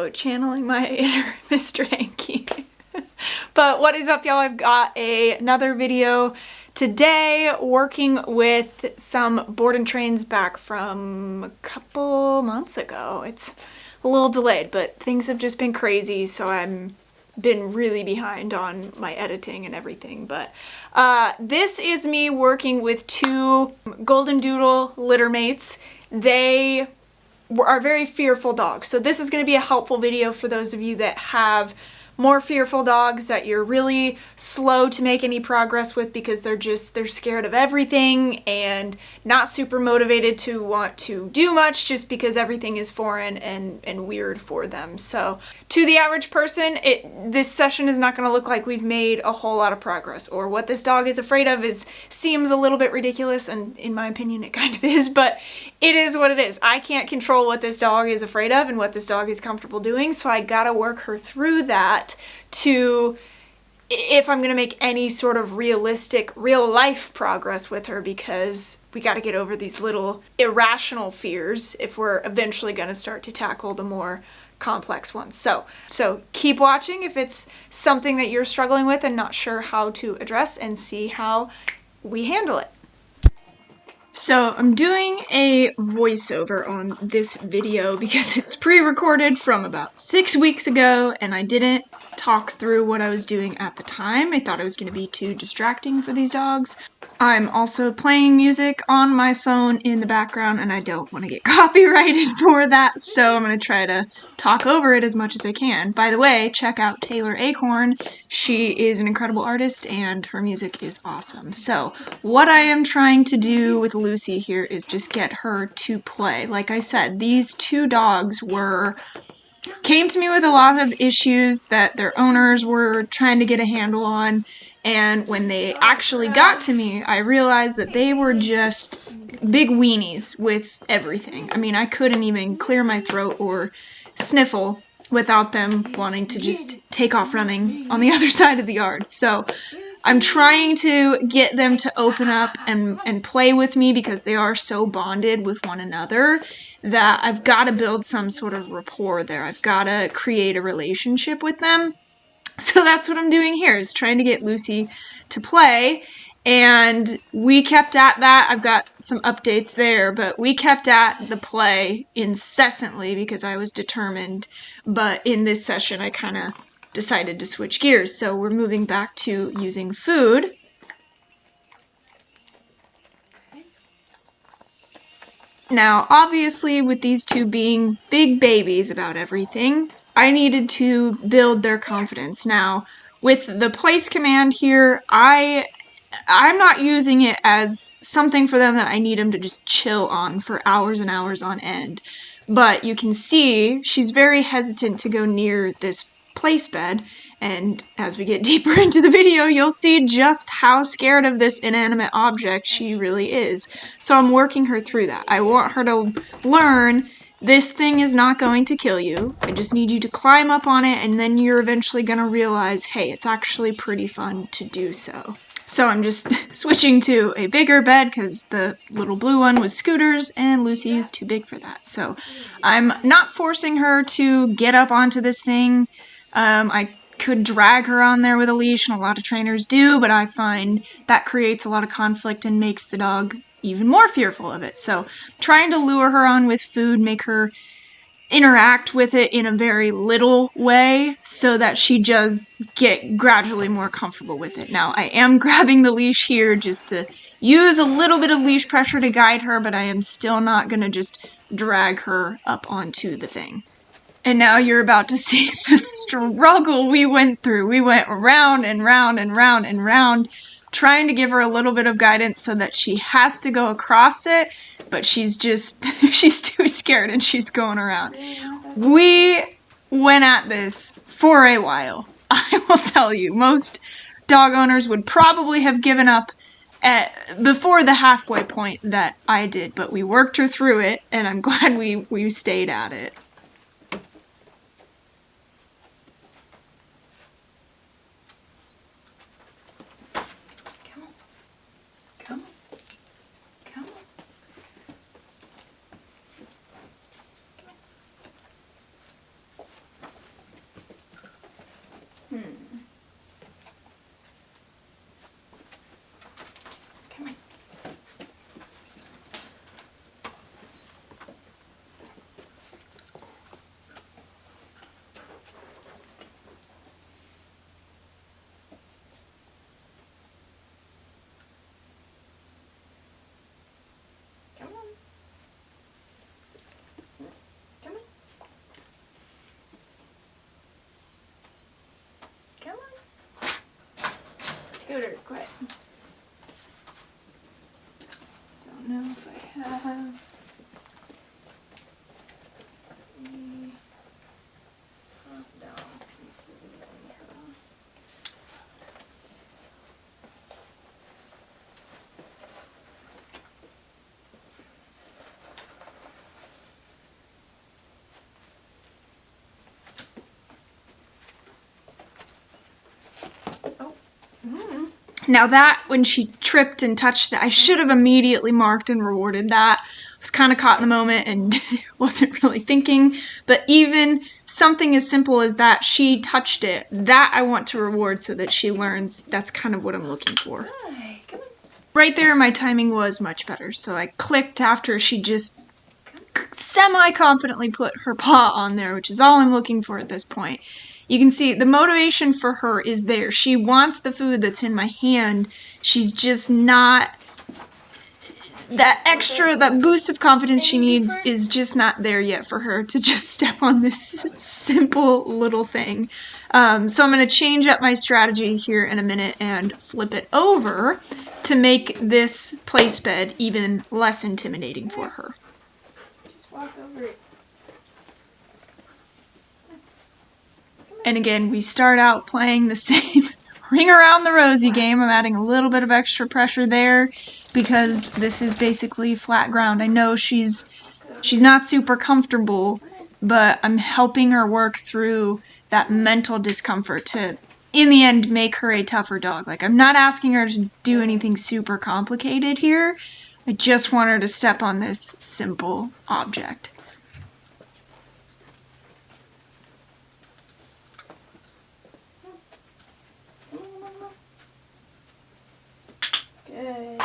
So channeling my inner Mr. Hanky. But what is up, y'all? I've got another video today working with some board and trains back from a couple months ago. It's a little delayed, but things have just been crazy, so I'm been really behind on my editing and everything. But this is me working with two Golden Doodle litter mates. They are very fearful dogs, so this is going to be a helpful video for those of you that have more fearful dogs that you're really slow to make any progress with because they're scared of everything and not super motivated to want to do much just because everything is foreign and weird for them. So to the average person, this session is not going to look like we've made a whole lot of progress, or what this dog is afraid of seems a little bit ridiculous, and in my opinion it kind of is, but it is what it is. I can't control what this dog is afraid of and what this dog is comfortable doing, so I gotta work her through that to, if I'm gonna make any sort of realistic, real life progress with her, because we gotta get over these little irrational fears if we're eventually gonna start to tackle the more complex ones. So keep watching if it's something that you're struggling with and not sure how to address, and see how we handle it. So I'm doing a voiceover on this video because it's pre-recorded from about 6 weeks ago and I didn't talk through what I was doing at the time. I thought it was going to be too distracting for these dogs. I'm also playing music on my phone in the background and I don't want to get copyrighted for that, so I'm going to try to talk over it as much as I can. By the way, check out Taylor Acorn. She is an incredible artist and her music is awesome. So what I am trying to do with Lucy here is just get her to play. Like I said, these two dogs came to me with a lot of issues that their owners were trying to get a handle on, and when they actually got to me, I realized that they were just big weenies with everything. I mean, I couldn't even clear my throat or sniffle without them wanting to just take off running on the other side of the yard. So I'm trying to get them to open up and play with me because they are so bonded with one another that I've got to build some sort of rapport there. I've got to create a relationship with them. So that's what I'm doing here, is trying to get Lucy to play. And we kept at that. I've got some updates there, but we kept at the play incessantly because I was determined. But in this session, I kind of decided to switch gears. So we're moving back to using food. Now, obviously, with these two being big babies about everything, I needed to build their confidence. Now, with the place command here, I'm not using it as something for them that I need them to just chill on for hours and hours on end. But you can see she's very hesitant to go near this place bed, and as we get deeper into the video, you'll see just how scared of this inanimate object she really is. So I'm working her through that. I want her to learn this thing is not going to kill you. I just need you to climb up on it, and then you're eventually going to realize, hey, it's actually pretty fun to do so. So I'm just switching to a bigger bed because the little blue one was Scooter's and Lucy is too big for that. So I'm not forcing her to get up onto this thing. I could drag her on there with a leash, and a lot of trainers do, but I find that creates a lot of conflict and makes the dog even more fearful of it. So trying to lure her on with food, make her interact with it in a very little way so that she does get gradually more comfortable with it. Now, I am grabbing the leash here just to use a little bit of leash pressure to guide her, but I am still not going to just drag her up onto the thing. And now you're about to see the struggle we went through. We went round and round and round and round, trying to give her a little bit of guidance so that she has to go across it, but she's too scared and she's going around. We went at this for a while. I will tell you, most dog owners would probably have given up before the halfway point that I did, but we worked her through it, and I'm glad we stayed at it. Now that, when she tripped and touched it, I should have immediately marked and rewarded that. I was kind of caught in the moment and wasn't really thinking, but even something as simple as that, she touched it, that I want to reward so that she learns. That's kind of what I'm looking for. Right there, my timing was much better, so I clicked after she just semi-confidently put her paw on there, which is all I'm looking for at this point. You can see the motivation for her is there. She wants the food that's in my hand. She's just not, that boost of confidence she needs is just not there yet for her to just step on this simple little thing. So I'm going to change up my strategy here in a minute and flip it over to make this place bed even less intimidating for her. Just walk over it. And again, we start out playing the same ring around the rosy game. I'm adding a little bit of extra pressure there because this is basically flat ground. I know she's not super comfortable, but I'm helping her work through that mental discomfort to, in the end, make her a tougher dog. Like, I'm not asking her to do anything super complicated here. I just want her to step on this simple object. Good.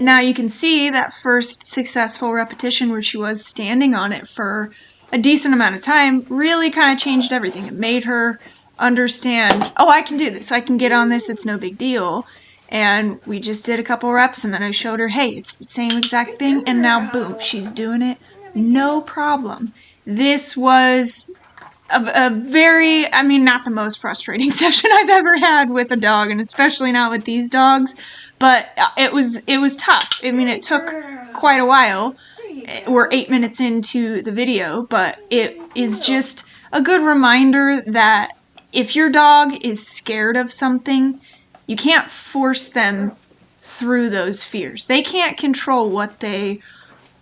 Now you can see that first successful repetition where she was standing on it for a decent amount of time really kind of changed everything. It made her understand, oh, I can do this. I can get on this. It's no big deal. And we just did a couple reps and then I showed her, hey, it's the same exact thing. And now, boom, she's doing it. No problem. This was a very, I mean, not the most frustrating session I've ever had with a dog, and especially not with these dogs. But it was tough. I mean, it took quite a while. We're 8 minutes into the video, but it is just a good reminder that if your dog is scared of something, you can't force them through those fears. They can't control what they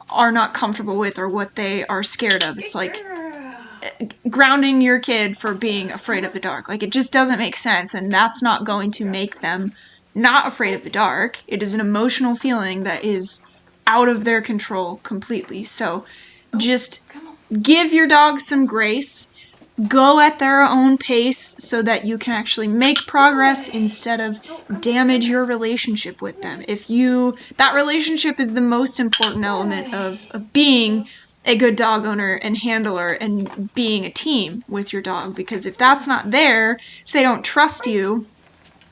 are not comfortable with or what they are scared of. It's like grounding your kid for being afraid of the dark. Like, it just doesn't make sense, and that's not going to make them not afraid of the dark. It is an emotional feeling that is out of their control completely. So just give your dog some grace. Go at their own pace so that you can actually make progress instead of damage your relationship with them. That relationship is the most important element of being a good dog owner and handler and being a team with your dog. Because if that's not there, if they don't trust you,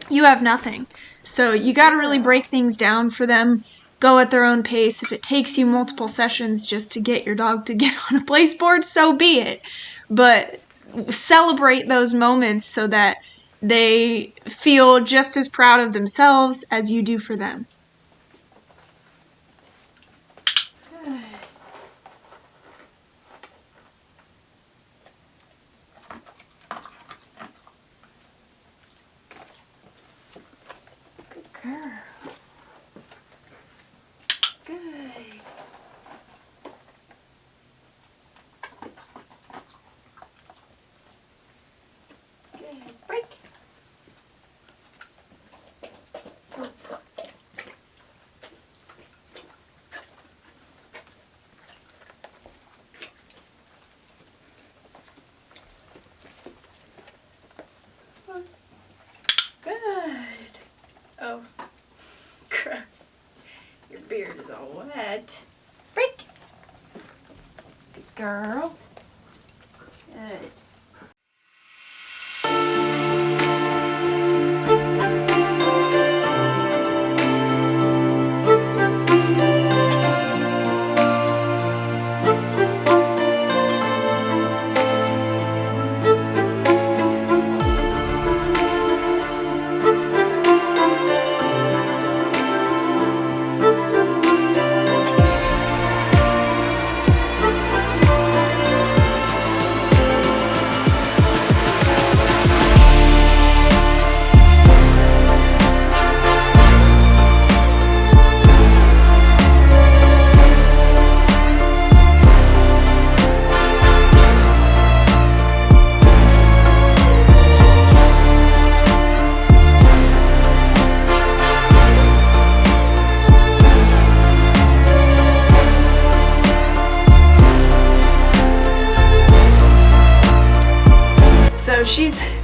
you have nothing. So you got to really break things down for them. Go at their own pace. If it takes you multiple sessions just to get your dog to get on a place board, so be it. But celebrate those moments so that they feel just as proud of themselves as you do for them. Good girl. Good. Break. Good. Oh, gross. Your beard is all wet. Break. Good girl. Good.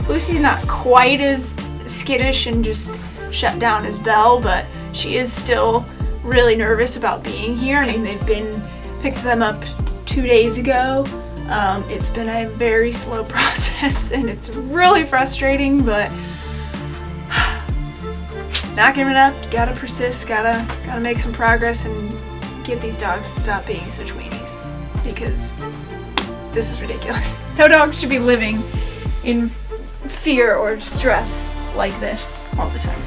Lucy's not quite as skittish and just shut down as Belle, but she is still really nervous about being here. I mean, picked them up 2 days ago. It's been a very slow process and it's really frustrating, but not giving up, gotta persist, gotta make some progress and get these dogs to stop being such weenies, because this is ridiculous. No dog should be living in fear or stress like this all the time.